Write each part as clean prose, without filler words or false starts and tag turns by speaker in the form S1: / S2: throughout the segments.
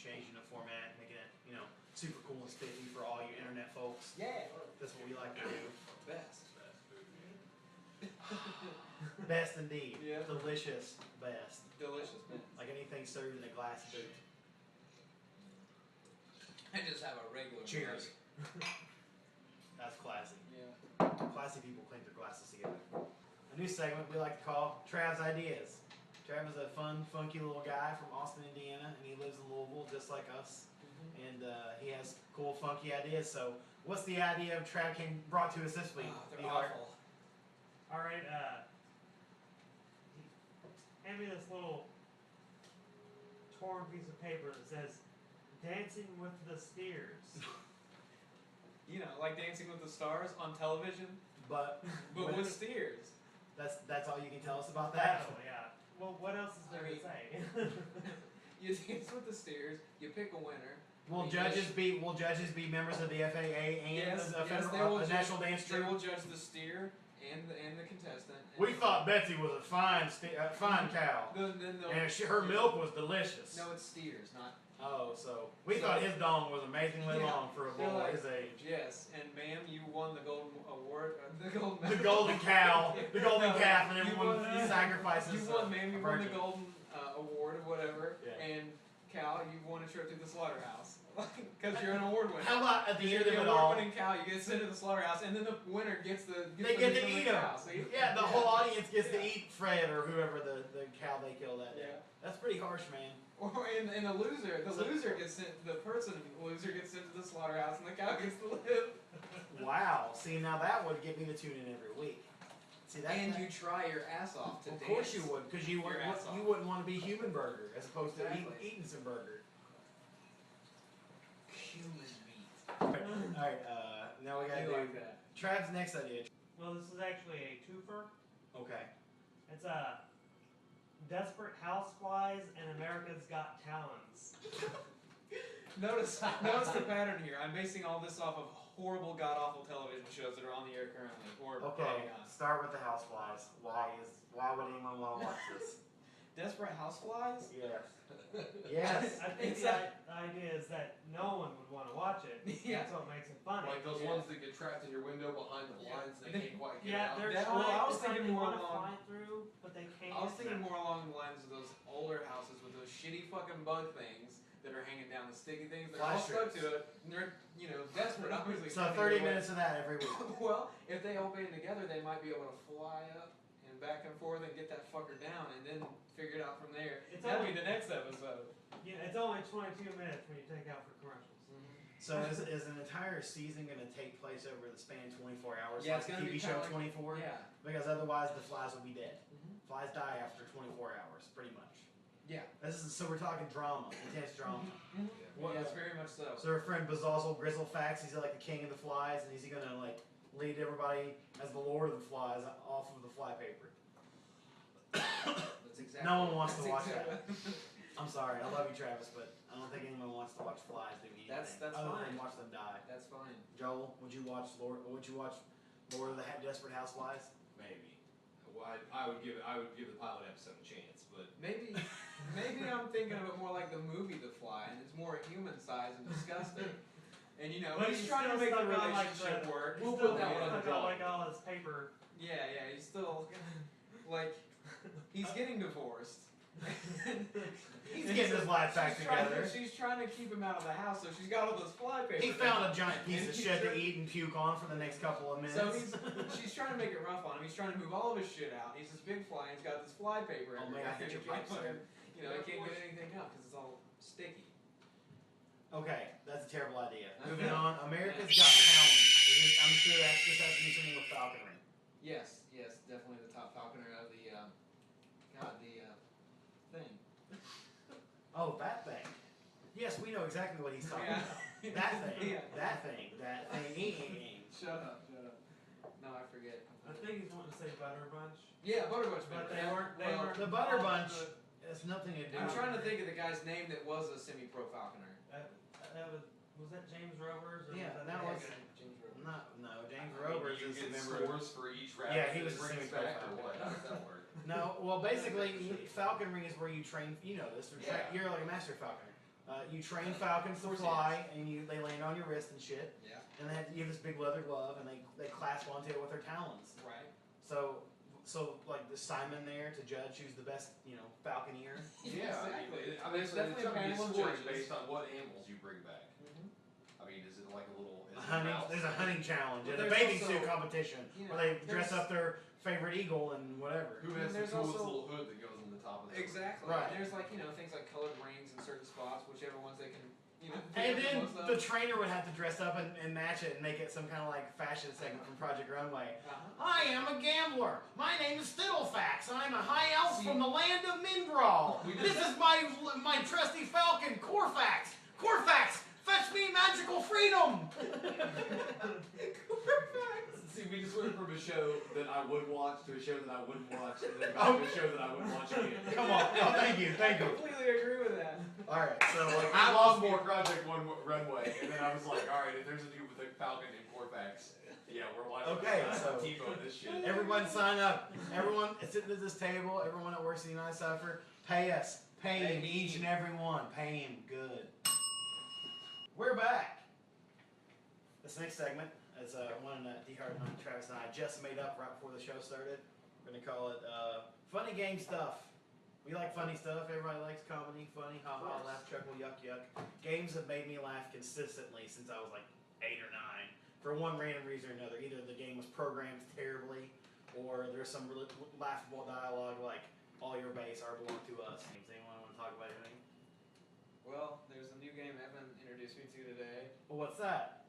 S1: changing the format, making it, you know, super cool and spiffy for all you internet folks.
S2: Yeah.
S1: That's what we like to do.
S2: Best.
S1: Best indeed.
S2: Yeah.
S1: Delicious best.
S2: Delicious best.
S1: Like anything served in a glass boot.
S2: And just have a regular.
S1: Cheers. That's classy.
S2: Yeah.
S1: Classy people clink their glasses together. A new segment we like to call Trav's Ideas. Trav is a fun, funky little guy from Austin, Indiana, and he lives in Louisville just like us. And he has cool, funky ideas. So, what's the idea of Trav brought to us this week?
S2: Oh, they're awful.
S3: All right, hand me this little torn piece of paper that says "Dancing with the Steers."
S2: You know, like Dancing with the Stars on television,
S1: But
S2: with steers.
S1: that's all you can tell us about that?
S3: Oh, yeah. Well, what else is there to say?
S2: You dance with the steers. You pick a winner.
S1: Will judges be members of the FAA and
S2: Yes,
S1: the
S2: yes,
S1: federal, the National Dance
S2: They
S1: Troupe?
S2: will judge the steer and the contestant.
S1: We thought Betsy was a fine cow,
S2: Then they'll,
S1: and her milk was delicious.
S2: No, it's steers, not.
S1: Oh, so we thought his dong was amazingly
S2: Yeah.
S1: long for a boy
S2: Like,
S1: his age.
S2: Yes, and ma'am, you won the golden award, the golden.
S1: The golden cow, the golden
S2: No,
S1: calf, and
S2: you
S1: everyone
S2: won-
S1: sacrifices.
S2: You won, ma'am. You won the
S1: virgin.
S2: golden award or whatever,
S1: Yeah.
S2: and cow, you won a trip to the slaughterhouse because you're an award winner.
S1: How about at the end of
S2: You're
S1: it
S2: an
S1: all?
S2: award-winning cow. You get sent to the slaughterhouse, and then the winner gets the.
S1: They get to
S2: meat
S1: eat
S2: from the
S1: them.
S2: cow, see?
S1: Yeah, the whole audience gets to
S2: Yeah.
S1: eat Fred or whoever the cow they kill that day.
S2: Yeah.
S1: That's pretty harsh, man.
S2: Or and the loser gets sent. The loser gets sent to the slaughterhouse, and the cow gets to live.
S1: Wow. See, now that would get me to tune in every week. See that?
S2: And you try your ass off to
S1: Of
S2: dance.
S1: course you would, because you
S2: your ass off.
S1: wouldn't want to be human burger as opposed to
S2: Exactly.
S1: eating some burger.
S2: Human meat.
S1: All right. Now we
S2: I
S1: gotta
S2: do
S1: do
S2: like that.
S1: Trav's next idea.
S3: Well, this is actually a twofer.
S1: Okay.
S3: It's Desperate Houseflies and America's Got Talents.
S2: Notice the pattern here. I'm basing all this off of horrible, god-awful television shows that are on the air currently, or
S1: Okay.
S2: probably not.
S1: Start with the houseflies. Why would anyone want to watch this?
S2: Desperate Houseflies?
S1: Yes. Yes.
S3: I think the idea is that no one would want to watch it.
S2: Yeah.
S3: That's what makes it funny.
S4: Like those
S2: Yeah.
S4: ones that get trapped in your window behind the blinds, they can't quite get
S3: Yeah,
S4: out.
S3: they're
S2: That-
S3: trying.
S2: well, I was
S3: it's like
S2: thinking
S3: they
S2: more
S3: want to
S2: along-
S3: fly through, but they can't.
S2: I was thinking more along the lines of those older houses with those shitty fucking bug things that are hanging down, the sticky things. They're all
S1: Flash
S2: stuck
S1: strips.
S2: to it, and they're, desperate, obviously.
S1: So
S2: trying to
S1: 30
S2: get away.
S1: minutes of that every week.
S2: Well, if they all band together, they might be able to fly up and back and forth and get that fucker down, and then figure it out from there.
S3: It's
S2: That'll
S3: only-
S2: be the next episode.
S3: Yeah, it's only 22 minutes when you take out for commercials.
S1: So is an entire season going to take place over the span of 24 hours
S2: Yeah,
S1: like
S2: it's
S1: the
S2: gonna
S1: TV
S2: be
S1: show
S2: kinda like-
S1: 24?
S2: Yeah.
S1: Because otherwise the flies will be dead.
S2: Mhm.
S1: Flies die after 24 hours, pretty much.
S2: Yeah.
S1: So we're talking drama, intense drama. What-
S2: Yeah, it's very much so.
S1: So our friend Bazazzle Grizzlefax, he's like the king of the flies, and is he going to like lead everybody as the lord of the flies off of the fly paper?
S2: That's exactly.
S1: No one wants to
S2: that's
S1: watch
S2: exactly-
S1: I'm sorry, I love you, Travis, but I don't think anyone wants to watch flies do anything.
S2: That's
S1: other
S2: fine.
S1: than watch them die.
S2: That's fine.
S1: Joel, would you watch Lord of the Desperate Houseflies?
S4: Maybe. Well, I would give the pilot episode a chance, but
S2: Maybe I'm thinking of it more like the movie The Fly, and it's more human sized and disgusting. And
S3: But
S2: he's trying to make the
S3: stuck on, like,
S2: relationship work.
S3: He's
S4: We'll
S3: still
S4: put that one on the
S3: stuck on,
S4: drawing.
S3: like all his paper.
S2: Yeah, he's still like he's getting divorced.
S1: He's getting his life back together.
S2: She's trying to keep him out of the house, so she's got all those fly paper.
S1: He found a giant piece
S2: And
S1: of
S2: he's
S1: shit to
S2: trying-
S1: eat and puke on for the next couple of minutes.
S2: So she's trying to make it rough on him. He's trying to move all of his shit out. He's this big fly. And he's got this fly paper.
S1: Oh,
S2: everywhere.
S1: man, I hit your
S2: He can't
S1: pipe, sir.
S2: fucking- he can't get anything up because it's all sticky.
S1: Okay, that's a terrible idea. Moving on, America's Got Talent. I'm sure that just has to be something with falconry.
S2: Yes, definitely the top falconer of the thing.
S1: Oh, that thing. Yes, we know exactly what he's talking
S2: Yeah.
S1: about. That thing.
S2: Yeah.
S1: That thing.
S2: Shut up. No, I forget.
S3: I think he's wanting to say Butter Bunch.
S2: Yeah, Butterbunch.
S3: But
S2: Baby.
S3: they weren't. They
S2: Well,
S3: weren't.
S1: The Butter Bunch
S3: but
S1: has nothing to do
S2: I'm
S1: with
S2: trying to think of the guy's name that was a semi-pro falconer.
S3: That was that James Rovers? Or
S1: Yeah,
S3: was
S1: that was-
S2: James Rowe.
S1: No, James
S4: I mean,
S1: Rovers
S4: you
S1: is a
S4: get
S1: member of...
S4: scores for each rabbit.
S1: Yeah, he was
S4: that
S1: a
S4: brings
S1: semi-pro
S4: back or
S1: falconer.
S4: what? How does that work?
S1: No, well, basically, falconry is where you train, you know this,
S4: Yeah.
S1: you're like a master falconer. You train falcons to
S2: Of course he
S1: fly, and they land on your wrist and shit.
S2: Yeah.
S1: And you have this big leather glove, and they clasp onto it with their talons.
S2: Right.
S1: So like the Simon there to judge who's the best, falconeer.
S4: Yeah,
S2: Exactly.
S4: I mean,
S2: There's
S4: it's
S2: definitely a
S4: definitely
S2: panel of
S4: scoring
S2: judges.
S4: based on what animals you bring back.
S2: Mhm.
S4: I mean, is it like a little? Is it
S1: Hunting,
S4: mouse?
S1: there's a hunting challenge
S2: But
S1: and a
S2: there's
S1: bathing
S2: also-
S1: suit competition
S2: you know,
S1: where they dress
S2: there's-
S1: up their favorite eagle and whatever.
S4: Who has the
S2: There's
S4: coolest
S2: also-
S4: little hood that goes on the top of the
S2: Exactly.
S1: Right.
S2: And there's things like colored rings in certain spots, whichever ones they can,
S1: And
S2: pick up
S1: then
S2: most of.
S1: the trainer would have to dress up and match it and make it some kind of like fashion segment from Project Runway.
S2: Uh-huh.
S1: I am a gambler. My name is Fiddlefax. I'm a high elf
S2: See-
S1: from the land of Mindral.
S4: We
S1: This
S4: just-
S1: is my trusty falcon, Corfax. Corfax, fetch me magical freedom.
S4: See, we just went from a show that I would watch to a show that I wouldn't watch, and then back to a show that I would watch again.
S1: Come on. Oh, thank you.
S2: I completely agree with that.
S1: All right. So
S4: Like, I love more Project Runway, and then I was like, all right, if there's a dude with a falcon and Corvax, yeah, we're watching.
S1: Okay, so-
S4: TiVo this shit.
S1: everyone sign up. Everyone sitting at this table, everyone that works at Unitedcypher, pay us. Pay him,
S2: Pay
S1: each
S2: him.
S1: and every one. Pay him good. We're back. This next segment is one that D-Hard and Travis and I just made up right before the show started. We're going to call it Funny Game Stuff. We like funny stuff. Everybody likes comedy, funny, ha ha, laugh, chuckle, yuck, yuck. Games have made me laugh consistently since I was like 8 or 9. For one random reason or another. Either the game was programmed terribly, or there's some really laughable dialogue like, all your base are belong to us. Does anyone want to talk about anything?
S2: Well, there's a new game Evan introduced me to today.
S1: Well, what's that?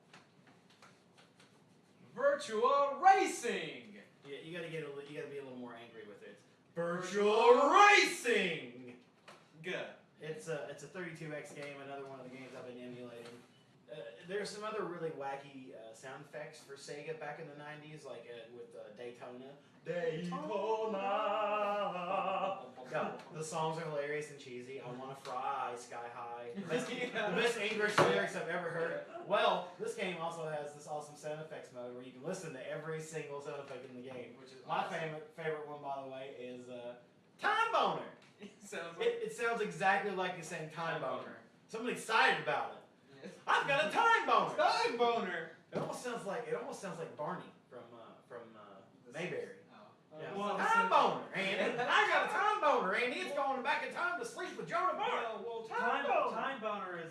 S2: Virtual Racing!
S1: Yeah, you gotta be a little more angry with it. Virtual Racing.
S2: Good.
S1: It's a 32x game. Another one of the games I've been emulating. There's some other really wacky sound effects for Sega back in the 90s, like with Daytona. Daytona. Yeah, the songs are hilarious and cheesy. I wanna fry sky high. The best English lyrics I've ever heard. Well, this game also has this awesome sound effects mode where you can listen to every single sound effect in the game.
S2: Which is
S1: My
S2: awesome.
S1: favorite one, by the way, is Time Boner.
S2: Sounds like
S1: It sounds exactly like you're saying Time Boner. Someone excited about it.
S2: Yes.
S1: I've got a Time Boner.
S2: Time Boner!
S1: It almost sounds like Barney from Mayberry.
S2: Oh.
S1: Yeah.
S3: Well,
S1: Time Boner, Andy. I got a Time Boner, Andy. It's going back in time to sleep with Jonah Bart.
S2: Well,
S1: Time Boner.
S3: Time Boner is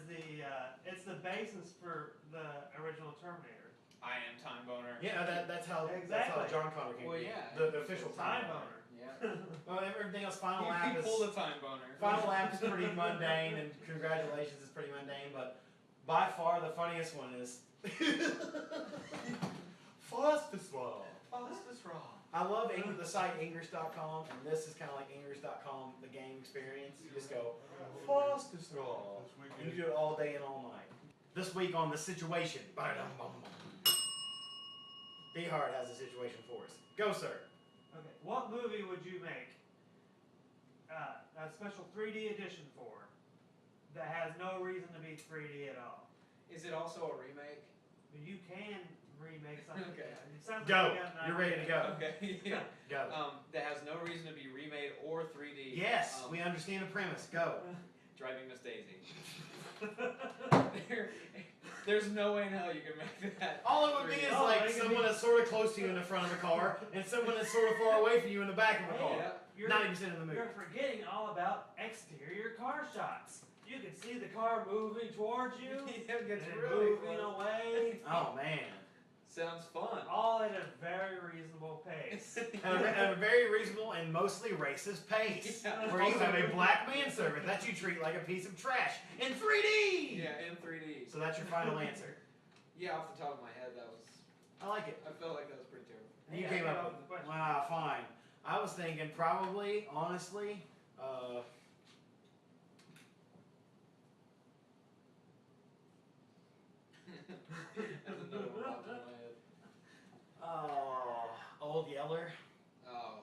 S3: it's the basis for the original Terminator.
S2: I am Time Boner.
S1: Yeah, that's how
S3: Exactly.
S1: John Connor came
S2: Well,
S1: to be.
S2: yeah.
S1: The official
S3: Time
S1: Time Boner.
S3: Boner.
S2: Yeah.
S1: Well, everything else, Final
S2: He
S1: Lap is
S2: pulled a Time Boner.
S1: Final Lap is pretty mundane, and Congratulations is pretty mundane, but by far the funniest one is Fastest One.
S2: Fastest Raw.
S1: I love the site English.com, and this is kind of like English.com, the game experience. You just go, Fastest Raw. And you do it all day and all night. This week on The Situation. D-Hard has a situation for us. Go, sir.
S3: Okay, what movie would you make a special 3D edition for that has no reason to be 3D at all?
S2: Is it also a remake?
S3: You can remake something.
S2: Okay.
S3: It sounds
S1: Go.
S3: like you got an
S1: You're ready to
S3: idea.
S1: go.
S2: Okay. Yeah.
S1: Go.
S2: That has no reason to be remade or 3D.
S1: Yes, we understand the premise. Go.
S2: Driving Miss Daisy. There's no way in hell you can make that.
S1: All it would be
S2: 3D.
S1: is
S3: Oh,
S1: like
S3: it could
S1: someone
S3: be-
S1: that's sort of close to you in the front of the car, and someone that's sort of far away from you in the back of the car.
S2: Yeah.
S3: You're,
S1: 90% of the movie.
S3: you're forgetting all about exterior car shots. You can see the car moving towards you,
S2: Yeah, it gets
S3: and
S2: really
S3: moving
S2: close.
S3: away,
S1: Oh man.
S2: Sounds fun.
S3: all at a very reasonable pace.
S1: At a very reasonable and mostly racist pace.
S2: Yeah.
S1: Where you have a black manservant that you treat like a piece of trash in 3D!
S2: Yeah, in 3D.
S1: So that's your final answer.
S2: Yeah, off the top of my head, that was.
S1: I like it.
S2: I felt like that was pretty terrible.
S1: You
S3: Yeah,
S1: came
S3: I
S1: up
S3: came
S1: with
S3: up with the question.
S1: wow, fine. I was thinking probably, honestly,
S2: That's another one popped in my head.
S1: Old Yeller.
S2: Oh.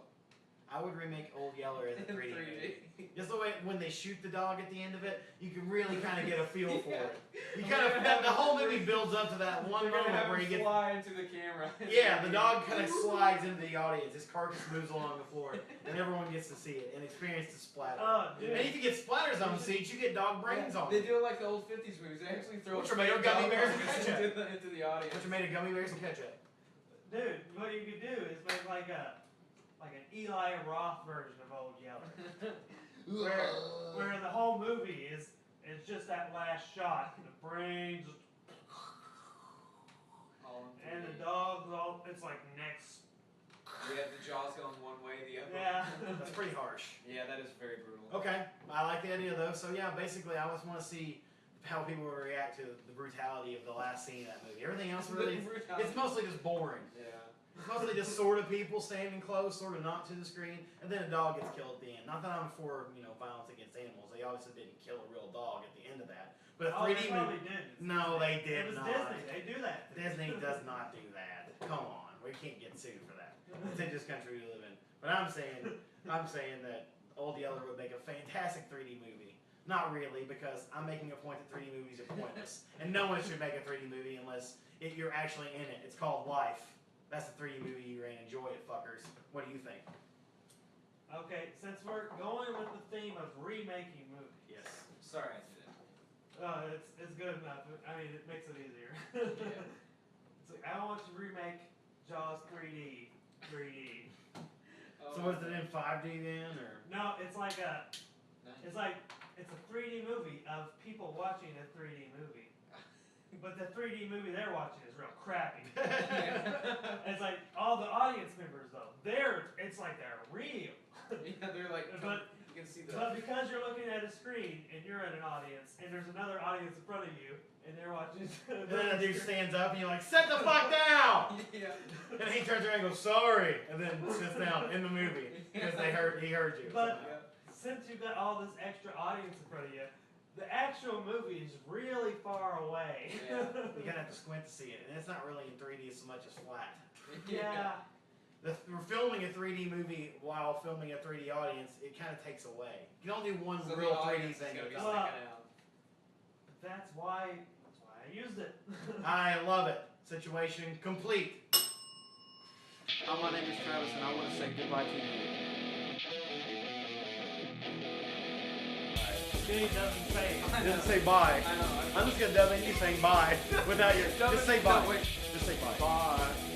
S1: I would remake Old Yeller in 3D. Just the way when they shoot the dog at the end of it, you can really kind of get a feel for it. You kind of the whole movie builds up to that one moment where you get
S2: fly into the camera.
S1: yeah, the dog kind of slides into the audience. His carcass moves along the floor, and everyone gets to see it and experience the splatter.
S3: Dude.
S1: And if you get splatters on the seats, you get dog brains on
S2: They
S1: them.
S2: do it like the old 50s movies. They actually throw
S1: Which are made of gummy bears and ketchup.
S2: into the audience.
S1: Which are made of gummy bears and ketchup.
S3: Dude, what you could do is make like an Eli Roth version of Old Yeller, where the whole movie is just that last shot, the brains, and the dog's all, it's like next.
S2: We have the jaws going one way, the other.
S3: Yeah.
S1: That's pretty harsh.
S2: Yeah, that is very brutal.
S1: Okay, I like the idea though. So yeah, basically, I just want to see how people will react to the brutality of the last scene of that movie. Everything else really, it's mostly just boring.
S2: Yeah.
S1: It's mostly just sort of people standing close, sort of not to the screen, and then a dog gets killed at the end. Not that I'm for violence against animals. They obviously didn't kill a real dog at the end of that. But a 3D
S3: They probably
S1: movie.
S3: did.
S1: No, they did
S3: It was
S1: not.
S3: Disney. They do that.
S1: Disney does not do that. Come on, we can't get sued for that. It's in this country we live in. But I'm saying that Old Yeller would make a fantastic 3D movie. Not really, because I'm making a point that 3D movies are pointless, and no one should make a 3D movie unless you're actually in it. It's called Life. That's a 3D movie you're gonna enjoy it, fuckers. What do you think?
S3: Okay, since we're going with the theme of remaking movies.
S1: Yes.
S2: Sorry, I did it.
S3: It's good enough. I mean, it makes it easier.
S2: Yeah.
S3: It's like, I want to remake Jaws 3D.
S1: So was it in 5D then, or?
S3: No, it's like
S2: Nice.
S3: it's a 3D movie of people watching a 3D movie. But the 3D movie they're watching is real crappy. It's like all the audience members though, it's like they're real.
S2: Yeah, they're like,
S3: But
S2: you can see the.
S3: But because you're looking at a screen and you're in an audience and there's another audience in front of you and they're watching.
S1: And then a dude stands up and you're like, "Sit the fuck down!"
S2: Yeah.
S1: And he turns around and goes, "Sorry," and then sits down in the movie because he heard you.
S3: But
S2: Yeah.
S3: since you've got all this extra audience in front of you, the actual movie is really far away.
S2: Yeah.
S1: You kind of have to squint to see it, and it's not really in 3D so much as flat.
S3: Yeah.
S1: We're filming a 3D movie while filming a 3D audience. It kind of takes away. You can only do one
S2: So
S1: real
S2: the
S1: 3D
S2: audience is
S1: thing.
S2: gonna be
S1: at a
S3: Well,
S1: time.
S2: sticking out.
S3: That's why I used it.
S1: I love it. Situation complete. My name is Travis, and I want to say goodbye to you.
S3: He doesn't say it.
S1: It doesn't say bye.
S2: I know.
S1: I'm just gonna dub in you saying bye without your. Just say bye.
S2: No, wait.
S1: Just say bye.
S2: Bye.